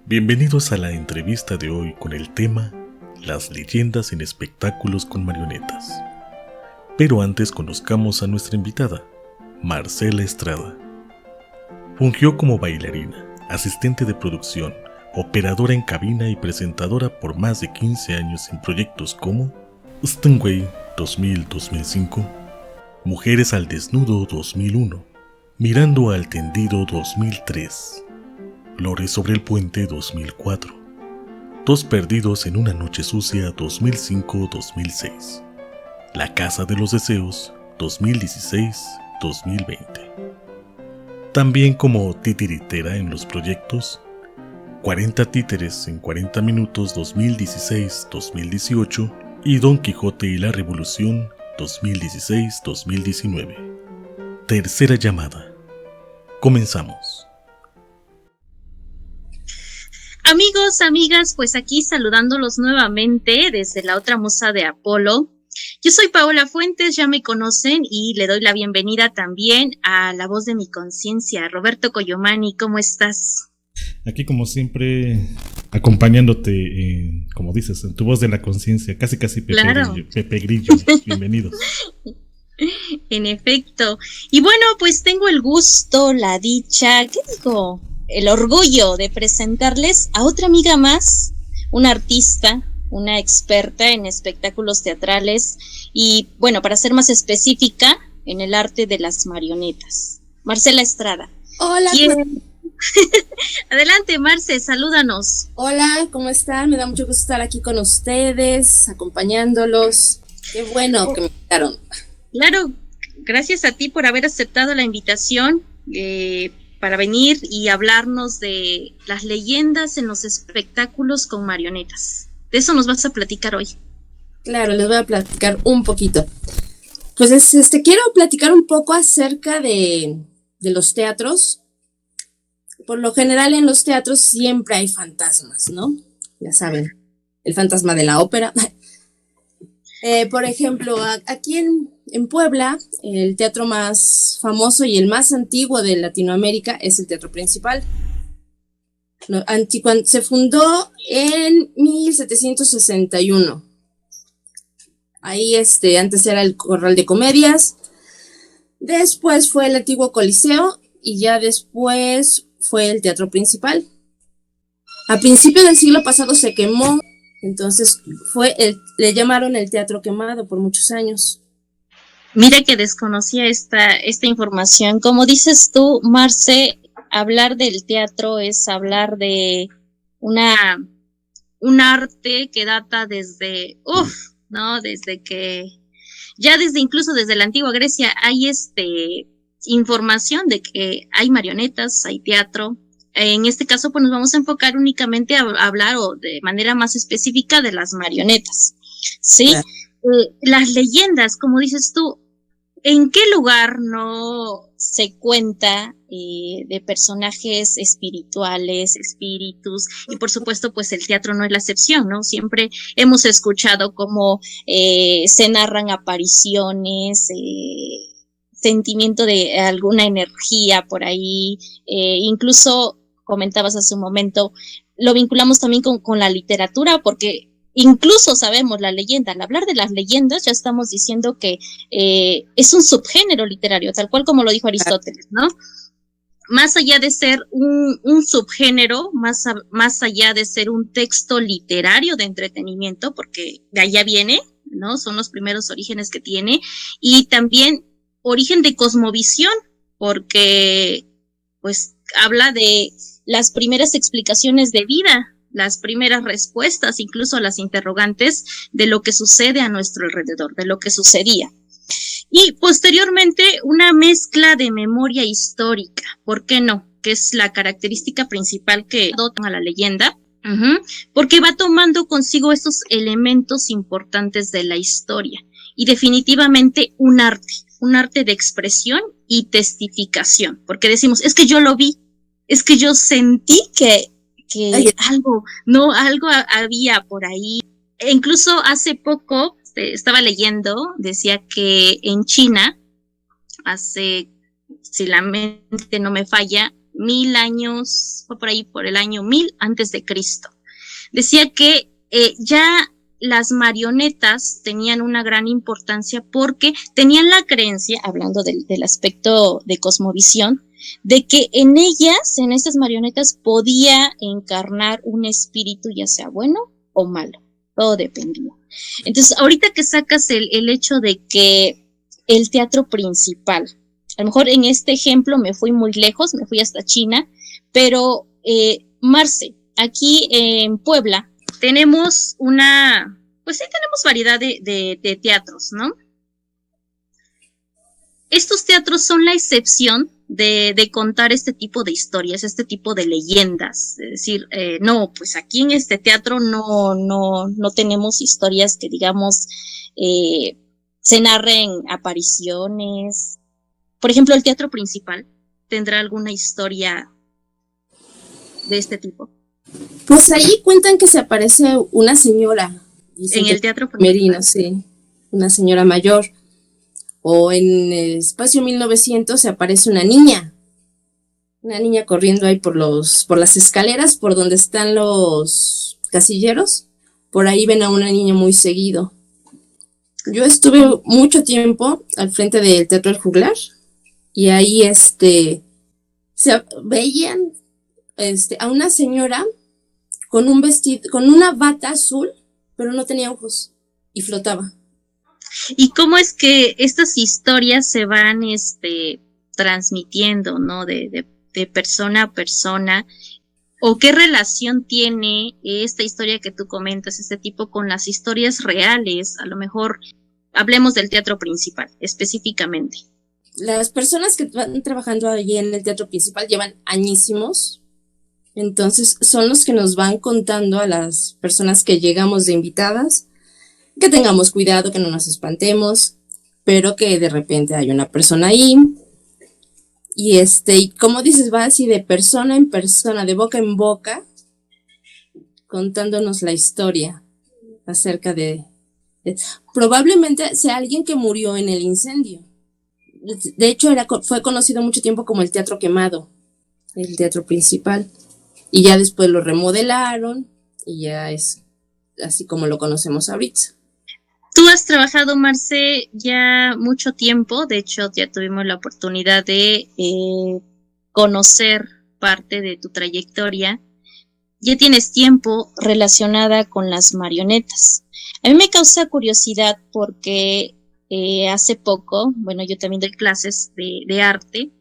Bienvenidos a la entrevista de hoy con el tema Las leyendas en espectáculos con marionetas. Pero antes conozcamos a nuestra invitada, Marcela Estrada. Fungió como bailarina, asistente de producción, operadora en cabina y presentadora por más de 15 años en proyectos como Stingway 2000-2005, Mujeres al Desnudo 2001, Mirando al Tendido 2003, Flores sobre el Puente 2004, Dos Perdidos en una Noche Sucia 2005-2006, La Casa de los Deseos 2016-2020. También como titiritera en los proyectos 40 Títeres en 40 Minutos 2016-2018 y Don Quijote y la Revolución 2016-2019. Tercera llamada. Comenzamos. Amigos, amigas, pues aquí saludándolos nuevamente desde la otra musa de Apolo. Yo soy Paola Fuentes, ya me conocen, y le doy la bienvenida también a la voz de mi conciencia, Roberto Coyomani. ¿Cómo estás? Aquí como siempre, acompañándote, como dices, en tu voz de la conciencia, casi Pepe, claro. Pepe Grillo, bienvenidos. En efecto. Y bueno, pues tengo el gusto, la dicha, ¿qué digo? El orgullo de presentarles a otra amiga más, una artista, una experta en espectáculos teatrales y, bueno, para ser más específica, en el arte de las marionetas. Marcela Estrada. Hola. Adelante, Marce, salúdanos. Hola, ¿cómo están? Me da mucho gusto estar aquí con ustedes, acompañándolos. Qué bueno que me invitaron. Claro, gracias a ti por haber aceptado la invitación para venir y hablarnos de las leyendas en los espectáculos con marionetas. De eso nos vas a platicar hoy. Claro, les voy a platicar un poquito. Pues quiero platicar un poco acerca de los teatros. Por lo general en los teatros siempre hay fantasmas, ¿no? Ya saben, el fantasma de la ópera. Por ejemplo, aquí en Puebla, el teatro más famoso y el más antiguo de Latinoamérica es el Teatro Principal. Se fundó en 1761. Ahí antes era el Corral de Comedias. Después fue el antiguo Coliseo y ya después fue el Teatro Principal. A principios del siglo pasado se quemó. Entonces le llamaron el teatro quemado por muchos años. Mira que desconocía esta información. Como dices tú, Marce, hablar del teatro es hablar de un arte que data desde, ¿no? Incluso desde la antigua Grecia hay información de que hay marionetas, hay teatro. En este caso, pues nos vamos a enfocar únicamente a hablar o de manera más específica de las marionetas, ¿sí? Claro. Las leyendas, como dices tú, ¿en qué lugar no se cuenta de personajes espirituales, espíritus? Y por supuesto, pues el teatro no es la excepción, ¿no? Siempre hemos escuchado cómo se narran apariciones, sentimiento de alguna energía por ahí, incluso comentabas hace un momento, lo vinculamos también con la literatura, porque incluso sabemos la leyenda. Al hablar de las leyendas ya estamos diciendo que es un subgénero literario, tal cual como lo dijo Aristóteles, ¿no? Más allá de ser un subgénero, más allá de ser un texto literario de entretenimiento, porque de allá viene, ¿no? Son los primeros orígenes que tiene, y también origen de cosmovisión, porque pues habla de las primeras explicaciones de vida, las primeras respuestas, incluso a las interrogantes de lo que sucede a nuestro alrededor, de lo que sucedía. Y posteriormente una mezcla de memoria histórica, ¿por qué no? Que es la característica principal que dota a la leyenda, porque va tomando consigo estos elementos importantes de la historia y definitivamente un arte de expresión y testificación, porque decimos, es que yo lo vi, es que yo sentí que algo había por ahí. E incluso hace poco estaba leyendo, decía que en China, si la mente no me falla, 1000 años, fue por ahí por el año 1000 antes de Cristo. Decía que ya las marionetas tenían una gran importancia porque tenían la creencia, hablando del aspecto de cosmovisión, de que en ellas, en estas marionetas, podía encarnar un espíritu, ya sea bueno o malo, todo dependía. Entonces, ahorita que sacas el hecho de que el teatro principal, a lo mejor en este ejemplo me fui muy lejos, me fui hasta China, pero Marce, aquí en Puebla tenemos pues sí tenemos variedad de teatros, ¿no? Estos teatros son la excepción de contar este tipo de historias, este tipo de leyendas. Es decir, no, pues aquí en este teatro no tenemos historias que, digamos, se narren apariciones. Por ejemplo, el teatro principal, ¿tendrá alguna historia de este tipo? Pues ahí cuentan que se aparece una señora. En el teatro Merino, sí, una señora mayor. O en el Espacio 1900 se aparece una niña corriendo ahí por las escaleras, por donde están los casilleros. Por ahí ven a una niña muy seguido. Yo estuve mucho tiempo al frente del Teatro El Juglar y ahí se veían a una señora con un vestido, con una bata azul, pero no tenía ojos y flotaba. ¿Y cómo es que estas historias se van transmitiendo, ¿no? De persona a persona? ¿O qué relación tiene esta historia que tú comentas, este tipo, con las historias reales? A lo mejor hablemos del teatro principal, específicamente. Las personas que van trabajando allí en el teatro principal llevan añísimos, entonces son los que nos van contando a las personas que llegamos de invitadas que tengamos cuidado, que no nos espantemos, pero que de repente hay una persona ahí y como dices, va así de persona en persona, de boca en boca, contándonos la historia acerca de probablemente sea alguien que murió en el incendio. De hecho, fue conocido mucho tiempo como el Teatro Quemado, el teatro principal, y ya después lo remodelaron y ya es así como lo conocemos ahorita. Tú has trabajado, Marce, ya mucho tiempo. De hecho, ya tuvimos la oportunidad de conocer parte de tu trayectoria. Ya tienes tiempo relacionada con las marionetas. A mí me causa curiosidad porque hace poco, bueno, yo también doy clases de arte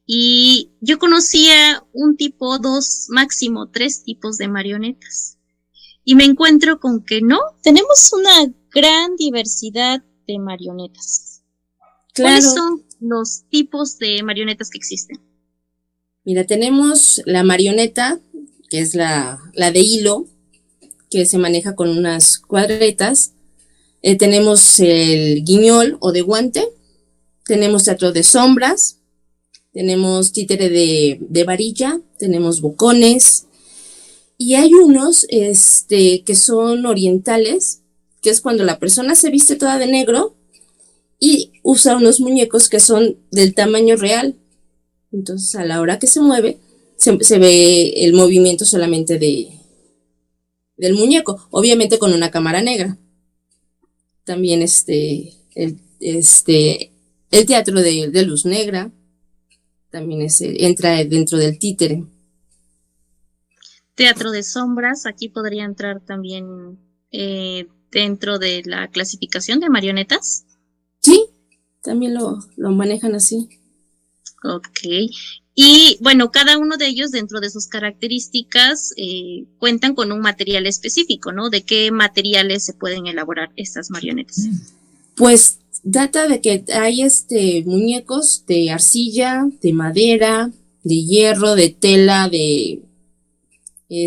y yo conocía un tipo, 2, máximo 3 tipos de marionetas. Y me encuentro con que no, tenemos una gran diversidad de marionetas. Claro. ¿Cuáles son los tipos de marionetas que existen? Mira, tenemos la marioneta, que es la de hilo, que se maneja con unas cuadretas. Tenemos el guiñol o de guante. Tenemos teatro de sombras. Tenemos títere de varilla. Tenemos bocones. Y hay unos que son orientales, que es cuando la persona se viste toda de negro y usa unos muñecos que son del tamaño real. Entonces, a la hora que se mueve, se ve el movimiento solamente del muñeco, obviamente con una cámara negra. También el teatro de luz negra también entra dentro del títere. Teatro de sombras, aquí podría entrar también dentro de la clasificación de marionetas. Sí, también lo manejan así. Ok. Y bueno, cada uno de ellos dentro de sus características cuentan con un material específico, ¿no? ¿De qué materiales se pueden elaborar estas marionetas? Pues data de que hay muñecos de arcilla, de madera, de hierro, de tela, de la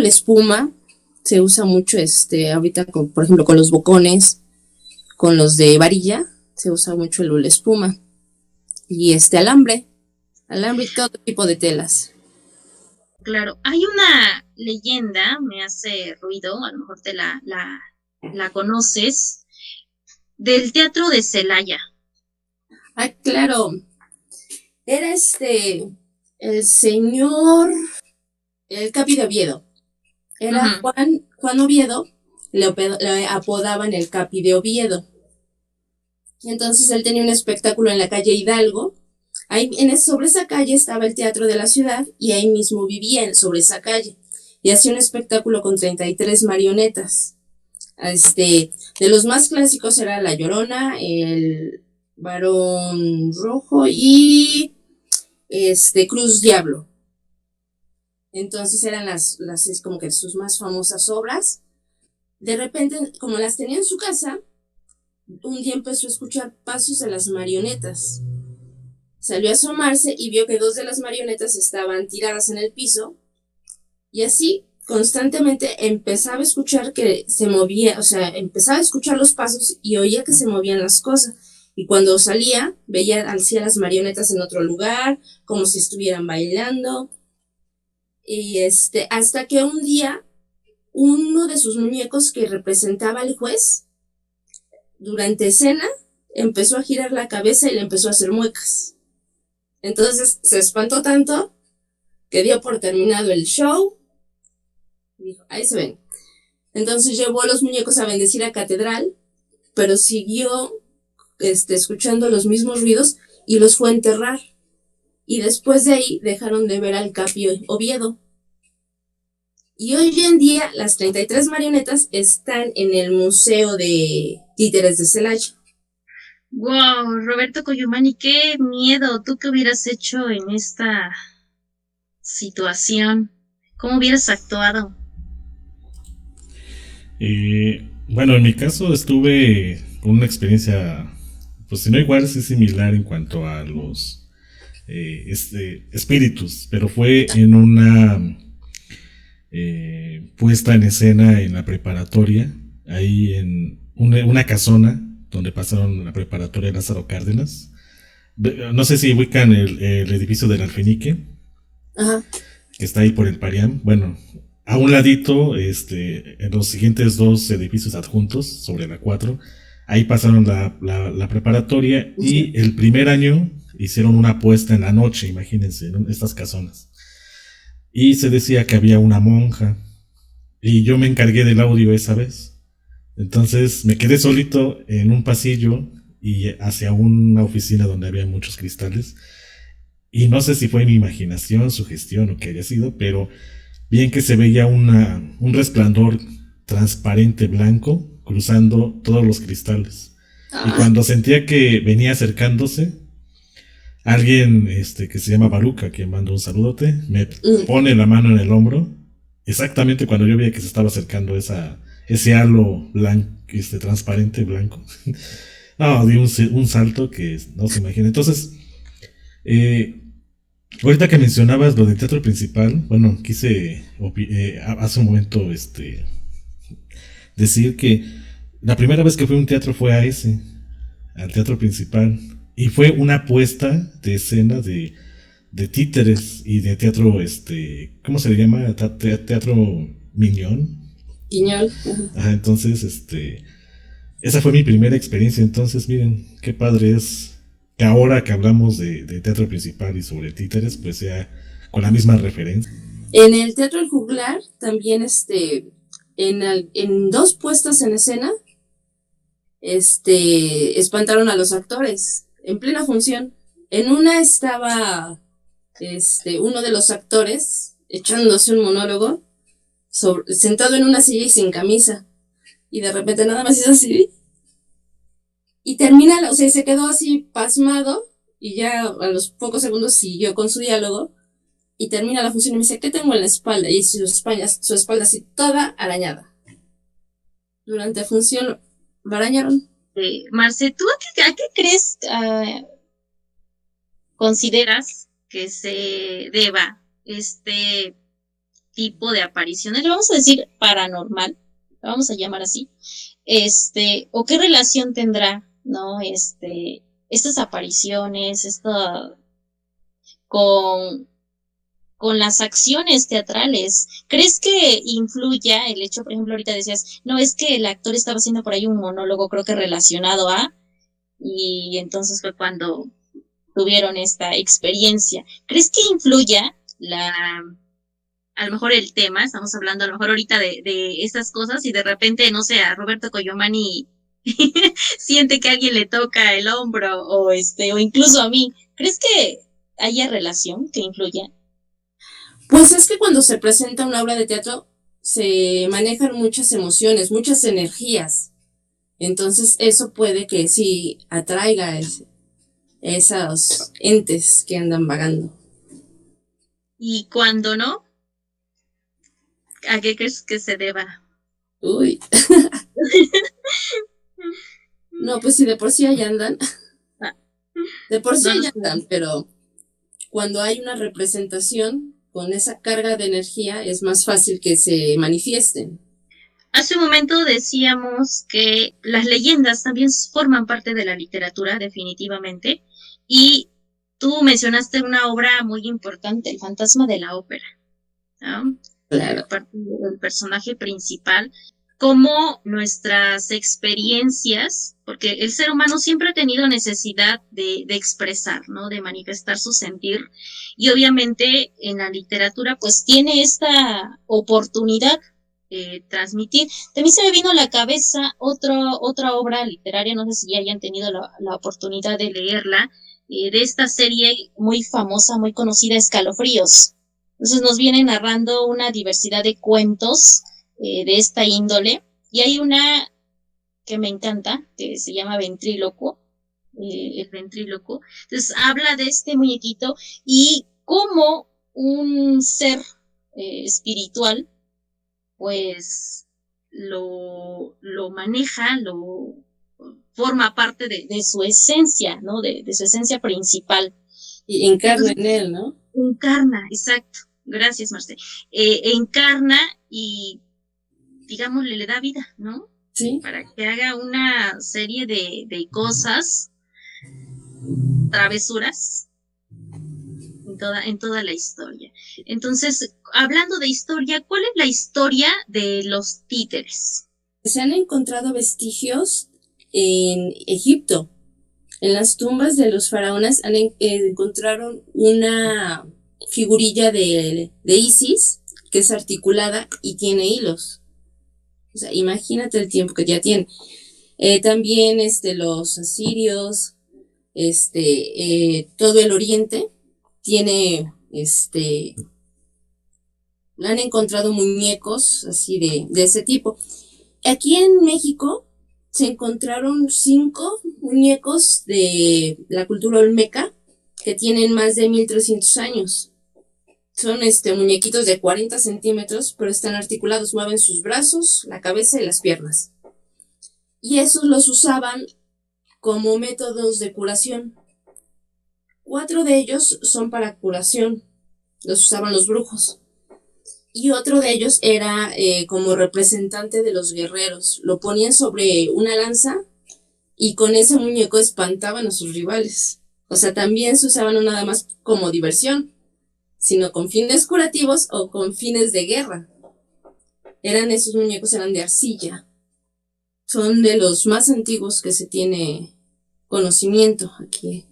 espuma. Se usa mucho ahorita por ejemplo con los bocones, con los de varilla, se usa mucho el hula espuma. Y alambre y todo tipo de telas. Claro, hay una leyenda, me hace ruido, a lo mejor te la conoces, del teatro de Celaya. Ah, claro. Era el señor, el Capi de Oviedo. Era Ujú. Juan Oviedo, le apodaban el Capi de Oviedo. Entonces él tenía un espectáculo en la calle Hidalgo. Ahí, sobre esa calle estaba el Teatro de la Ciudad y ahí mismo vivía sobre esa calle. Y hacía un espectáculo con 33 marionetas. De los más clásicos era La Llorona, el Varón Rojo y Cruz Diablo. Entonces eran las como que sus más famosas obras. De repente, como las tenía en su casa, un día empezó a escuchar pasos de las marionetas. Salió a asomarse y vio que dos de las marionetas estaban tiradas en el piso y así constantemente empezaba a escuchar que se movía, o sea, empezaba a escuchar los pasos y oía que se movían las cosas. Y cuando salía, veía así a las marionetas en otro lugar, como si estuvieran bailando. Y hasta que un día, uno de sus muñecos que representaba al juez, durante escena, empezó a girar la cabeza y le empezó a hacer muecas. Entonces se espantó tanto que dio por terminado el show. Dijo, ahí se ven. Entonces llevó a los muñecos a bendecir a catedral, pero siguió escuchando los mismos ruidos y los fue a enterrar. Y después de ahí dejaron de ver al Capi Oviedo. Y hoy en día las 33 marionetas están en el Museo de Títeres de Celaya. Wow, Roberto Coyumani, qué miedo. ¿Tú qué hubieras hecho en esta situación? ¿Cómo hubieras actuado? Bueno, en mi caso estuve con una experiencia, pues si no igual, sí similar en cuanto a los espíritus, pero fue en una puesta en escena en la preparatoria, ahí en una casona donde pasaron la preparatoria de Lázaro Cárdenas. No sé si ubican el edificio del Alfenique, Ajá. que está ahí por el Parián. Bueno, a un ladito, en los siguientes dos edificios adjuntos, sobre la 4, ahí pasaron la preparatoria y el primer año hicieron una puesta en la noche, imagínense, en estas casonas. Y se decía que había una monja y yo me encargué del audio esa vez. Entonces me quedé solito en un pasillo y hacia una oficina donde había muchos cristales. Y no sé si fue mi imaginación, sugestión o qué haya sido, pero bien que se veía un resplandor transparente blanco cruzando todos los cristales. Y cuando sentía que venía acercándose, alguien que se llama Baruca, que mando un saludote, me pone la mano en el hombro, exactamente cuando yo veía que se estaba acercando ese halo blanco, transparente blanco. No, di un salto que no se imagina. Entonces, ahorita que mencionabas lo del teatro principal, bueno, quise hace un momento decir que la primera vez que fui a un teatro fue al teatro principal, y fue una puesta de escena de títeres y de teatro, ¿cómo se le llama? Teatro Miñón. Guiñol. Ajá, entonces, esa fue mi primera experiencia. Entonces, miren, qué padre es que ahora que hablamos de teatro principal y sobre títeres, pues sea con la misma referencia. En el Teatro El Juglar también en dos puestas en escena espantaron a los actores en plena función. En una estaba uno de los actores echándose un monólogo sentado en una silla y sin camisa, y de repente nada más hizo así y termina, o sea, se quedó así pasmado y ya a los pocos segundos siguió con su diálogo y termina la función y me dice, ¿qué tengo en la espalda? Y su espalda así toda arañada. Durante la función lo arañaron. Marce, ¿tú a qué crees, consideras que se deba este tipo de apariciones? Le vamos a decir paranormal, lo vamos a llamar así. O qué relación tendrá, ¿no? Estas apariciones, con las acciones teatrales. ¿Crees que influya el hecho, por ejemplo, ahorita decías, no, es que el actor estaba haciendo por ahí un monólogo, creo que relacionado a, y entonces fue cuando tuvieron esta experiencia. ¿Crees que influya a lo mejor el tema? Estamos hablando a lo mejor ahorita de estas cosas y de repente, no sé, a Roberto Coyomani siente que alguien le toca el hombro o incluso a mí. ¿Crees que haya relación que influya? Pues es que cuando se presenta una obra de teatro se manejan muchas emociones, muchas energías. Entonces eso puede que sí atraiga esos entes que andan vagando. Y cuando no, ¿a qué crees que se deba? Uy. No, pues si de por sí ahí andan. De por sí ahí andan, pero cuando hay una representación con esa carga de energía es más fácil que se manifiesten. Hace un momento decíamos que las leyendas también forman parte de la literatura, definitivamente, y tú mencionaste una obra muy importante, El fantasma de la ópera, ¿no? Claro. Parte del personaje principal, como nuestras experiencias, porque el ser humano siempre ha tenido necesidad de expresar, ¿no? De manifestar su sentir, y obviamente en la literatura pues tiene esta oportunidad transmitir. También se me vino a la cabeza otra obra literaria, no sé si ya hayan tenido la oportunidad de leerla, de esta serie muy famosa, muy conocida, Escalofríos. Entonces nos viene narrando una diversidad de cuentos de esta índole, y hay una que me encanta, que se llama Ventrílocuo, el ventrílocuo. Entonces habla de este muñequito y cómo un ser espiritual pues lo maneja, lo forma parte de su esencia, ¿no? De su esencia principal. Y encarna en él, ¿no? Encarna, exacto. Gracias, Marce. Encarna y, digámosle, le da vida, ¿no? Sí. Para que haga una serie de cosas, travesuras, en toda la historia. Entonces, hablando de historia, ¿cuál es la historia de los títeres? Se han encontrado vestigios en Egipto. En las tumbas de los faraones encontraron una figurilla de Isis que es articulada y tiene hilos. O sea, imagínate el tiempo que ya tiene. También los asirios, todo el oriente tiene, han encontrado muñecos así de ese tipo. Aquí en México se encontraron 5 muñecos de la cultura olmeca que tienen más de 1300 años. Son muñequitos de 40 centímetros, pero están articulados, mueven sus brazos, la cabeza y las piernas. Y esos los usaban como métodos de curación. 4 de ellos son para curación, los usaban los brujos. Y otro de ellos era como representante de los guerreros. Lo ponían sobre una lanza y con ese muñeco espantaban a sus rivales. O sea, también se usaban no nada más como diversión, sino con fines curativos o con fines de guerra. Esos muñecos eran de arcilla. Son de los más antiguos que se tiene conocimiento aquí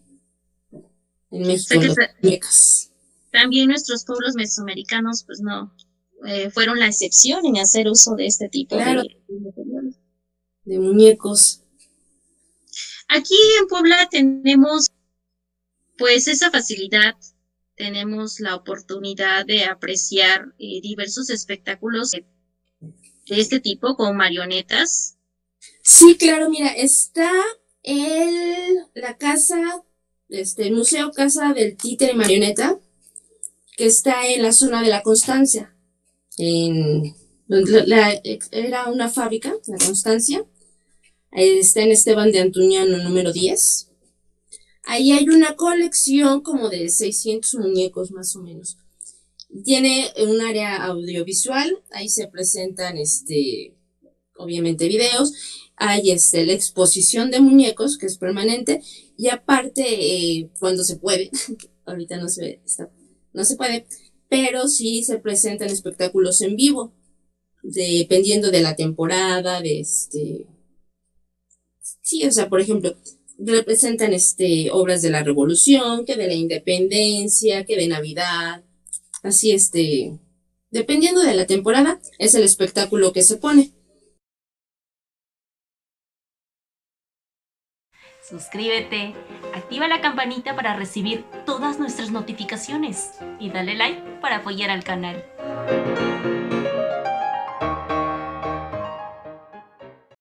en México, los muñecas. También nuestros pueblos mesoamericanos, pues no, fueron la excepción en hacer uso de este tipo de muñecos. Aquí en Puebla tenemos pues esa facilidad, tenemos la oportunidad de apreciar diversos espectáculos de este tipo con marionetas. Sí, claro, mira, está la casa, el Museo Casa del Títere Marioneta, que está en la zona de La Constancia. Era una fábrica, La Constancia. Está en Esteban de Antuñano número 10. Ahí hay una colección como de 600 muñecos más o menos. Tiene un área audiovisual, ahí se presentan obviamente videos, hay la exposición de muñecos que es permanente y aparte cuando se puede, ahorita no se puede, pero sí se presentan espectáculos en vivo, dependiendo de la temporada, sí, o sea, por ejemplo, representan obras de la Revolución, que de la Independencia, que de Navidad. Así, dependiendo de la temporada, es el espectáculo que se pone. Suscríbete, activa la campanita para recibir todas nuestras notificaciones y dale like para apoyar al canal.